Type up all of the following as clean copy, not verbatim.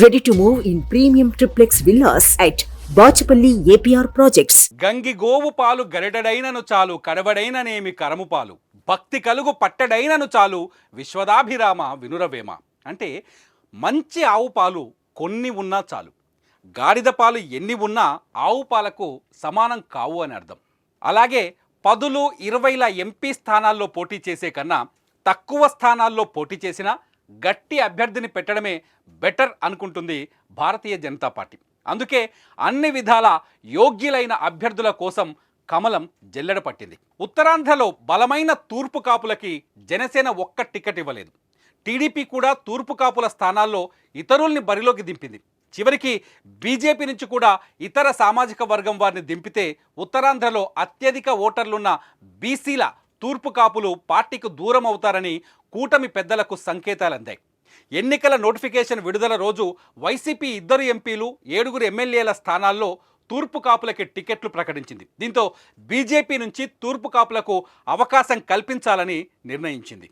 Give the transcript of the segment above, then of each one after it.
Ready to move in premium triplex villas at Bachapalli APR Projects. గంగి గోవు పాలు గరిటడైనను చాలు కడవడైననేమి కరము పాలు భక్తి కలుగు పట్టడైనను చాలు విశ్వదాభిరామ వినురవేమ. అంటే మంచి ఆవు పాలు కొన్ని ఉన్నా చాలు, గాడిద పాలు ఎన్ని ఉన్నా ఆవు పాలకు సమానం కావు అని అర్థం. అలాగే 10, 20 ఎంపీ స్థానాల్లో పోటీ చేసే కన్నా తక్కువ స్థానాల్లో పోటీ చేసినా గట్టి అభ్యర్థిని పెట్టడమే బెటర్ అనుకుంటుంది భారతీయ జనతా పార్టీ. అందుకే అన్ని విధాల యోగ్యులైన అభ్యర్థుల కోసం కమలం జల్లెడ పట్టింది. ఉత్తరాంధ్రలో బలమైన తూర్పు కాపులకి జనసేన ఒక్క టికెట్ ఇవ్వలేదు. టీడీపీ కూడా తూర్పు కాపుల స్థానాల్లో ఇతరుల్ని బరిలోకి దింపింది. చివరికి బీజేపీ నుంచి కూడా ఇతర సామాజిక వర్గం వారిని దింపితే ఉత్తరాంధ్రలో అత్యధిక ఓటర్లున్న బీసీల తూర్పు కాపులు పార్టీకి దూరం అవుతారని కూటమి పెద్దలకు సంకేతాలు అందాయి. ఎన్నికల నోటిఫికేషన్ విడుదల రోజు వైసీపీ 2 ఎంపీలు 7 ఎమ్మెల్యేల స్థానాల్లో తూర్పు కాపులకి టికెట్లు ప్రకటించింది. దీంతో బీజేపీ నుంచి తూర్పు కాపులకు అవకాశం కల్పించాలని నిర్ణయించింది.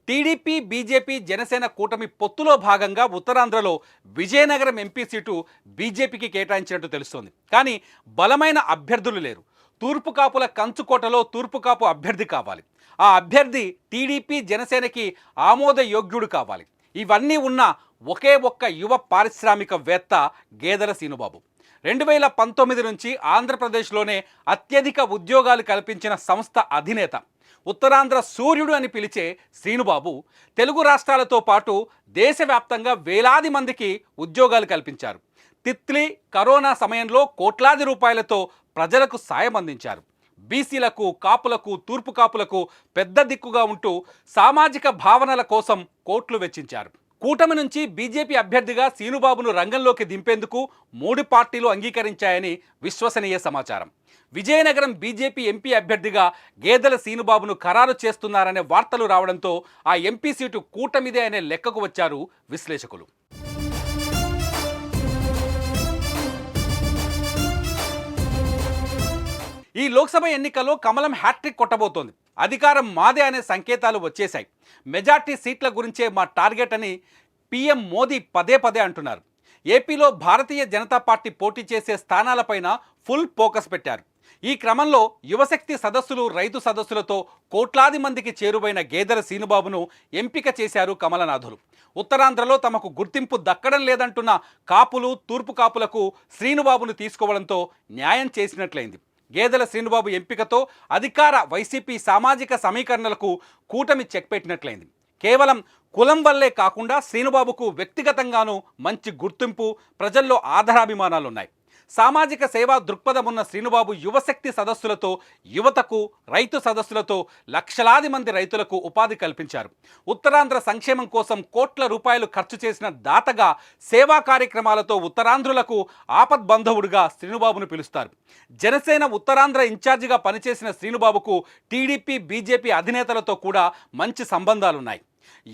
టీడీపీ, బీజేపీ, జనసేన కూటమి పొత్తులో భాగంగా ఉత్తరాంధ్రలో విజయనగరం ఎంపీ సీటు బీజేపీకి కేటాయించినట్టు తెలుస్తోంది. కానీ బలమైన అభ్యర్థులు లేరు. తూర్పు కాపుల కంచుకోటలో తూర్పు కాపు అభ్యర్థి కావాలి. ఆ అభ్యర్థి టీడీపీ, జనసేనకి ఆమోదయోగ్యుడు కావాలి. ఇవన్నీ ఉన్న ఒకే ఒక్క యువ పారిశ్రామికవేత్త గేదెల శ్రీనుబాబు. 2019 నుంచి ఆంధ్రప్రదేశ్లోనే అత్యధిక ఉద్యోగాలు కల్పించిన సంస్థ అధినేత. ఉత్తరాంధ్ర సూర్యుడు అని పిలిచే శ్రీనుబాబు తెలుగు రాష్ట్రాలతో పాటు దేశవ్యాప్తంగా వేలాది మందికి ఉద్యోగాలు కల్పించారు. తిత్లీ, కరోనా సమయంలో కోట్లాది రూపాయలతో ప్రజలకు సాయం అందించారు. బీసీలకు, కాపులకు, తూర్పు కాపులకు పెద్ద దిక్కుగా ఉంటూ సామాజిక భావనల కోసం కోట్లు వెచ్చించారు. కూటమి నుంచి బీజేపీ అభ్యర్థిగా శ్రీనుబాబును రంగంలోకి దింపేందుకు 3 పార్టీలు అంగీకరించాయని విశ్వసనీయ సమాచారం. విజయనగరం బీజేపీ ఎంపీ అభ్యర్థిగా గేదెల శ్రీనుబాబును ఖరారు చేస్తున్నారనే వార్తలు రావడంతో ఆ ఎంపీ సీటు కూటమిదే అనే లెక్కకు వచ్చారు విశ్లేషకులు. ఈ లోక్సభ ఎన్నికల్లో కమలం హ్యాట్రిక్ కొట్టబోతోంది. అధికారం మాదే అనే సంకేతాలు వచ్చేశాయి. మెజార్టీ సీట్ల గురించే మా టార్గెట్ అని పీఎం మోదీ పదే పదే అంటున్నారు. ఏపీలో భారతీయ జనతా పార్టీ పోటీ చేసే స్థానాలపైన ఫుల్ ఫోకస్ పెట్టారు. ఈ క్రమంలో యువశక్తి సదస్సులు, రైతు సదస్సులతో కోట్లాది మందికి చేరువైన గేదెల శ్రీనుబాబును ఎంపిక చేశారు కమలనాథులు. ఉత్తరాంధ్రలో తమకు గుర్తింపు దక్కడం లేదంటున్న కాపులు, తూర్పు కాపులకు శ్రీనుబాబును తీసుకోవడంతో న్యాయం చేసినట్లయింది. గేదెల శ్రీనుబాబు ఎంపికతో అధికార వైసీపీ సామాజిక సమీకరణలకు కూటమి చెక్ పెట్టినట్లయింది. కేవలం కులం వల్లే కాకుండా శ్రీనుబాబుకు వ్యక్తిగతంగానూ మంచి గుర్తింపు, ప్రజల్లో ఆదరాభిమానాలున్నాయి. సామాజిక సేవా దృక్పథం ఉన్న శ్రీనుబాబు యువశక్తి సదస్సులతో యువతకు, రైతు సదస్సులతో లక్షలాది మంది రైతులకు ఉపాధి కల్పించారు. ఉత్తరాంధ్ర సంక్షేమం కోసం కోట్ల రూపాయలు ఖర్చు చేసిన దాతగా, సేవా కార్యక్రమాలతో ఉత్తరాంధ్రులకు ఆపద్బంధవుడుగా శ్రీనుబాబును పిలుస్తారు. జనసేన ఉత్తరాంధ్ర ఇన్ఛార్జిగా పనిచేసిన శ్రీనుబాబుకు టీడీపీ, బీజేపీ అధినేతలతో కూడా మంచి సంబంధాలున్నాయి.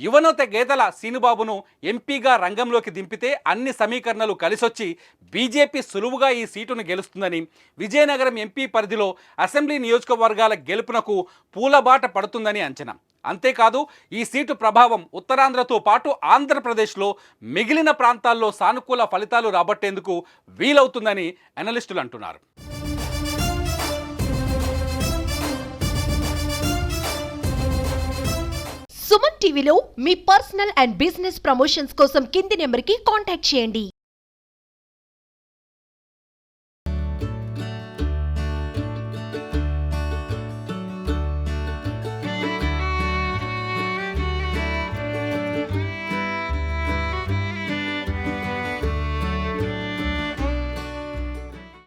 యువనేత గేదెల శ్రీనుబాబును ఎంపీగా రంగంలోకి దింపితే అన్ని సమీకరణలు కలిసొచ్చి బీజేపీ సులువుగా ఈ సీటును గెలుస్తుందని, విజయనగరం ఎంపీ పరిధిలో అసెంబ్లీ నియోజకవర్గాల గెలుపునకు పూలబాట పడుతుందని అంచనా. అంతేకాదు, ఈ సీటు ప్రభావం ఉత్తరాంధ్రతో పాటు ఆంధ్రప్రదేశ్లో మిగిలిన ప్రాంతాల్లో సానుకూల ఫలితాలు రాబట్టేందుకు వీలవుతుందని అనలిస్టులు అంటున్నారు. సుమన్ టీవీలో మీ పర్సనల్ అండ్ బిజినెస్ ప్రమోషన్స్ కోసం కింది నెంబర్కి కాంటాక్ట్ చేయండి.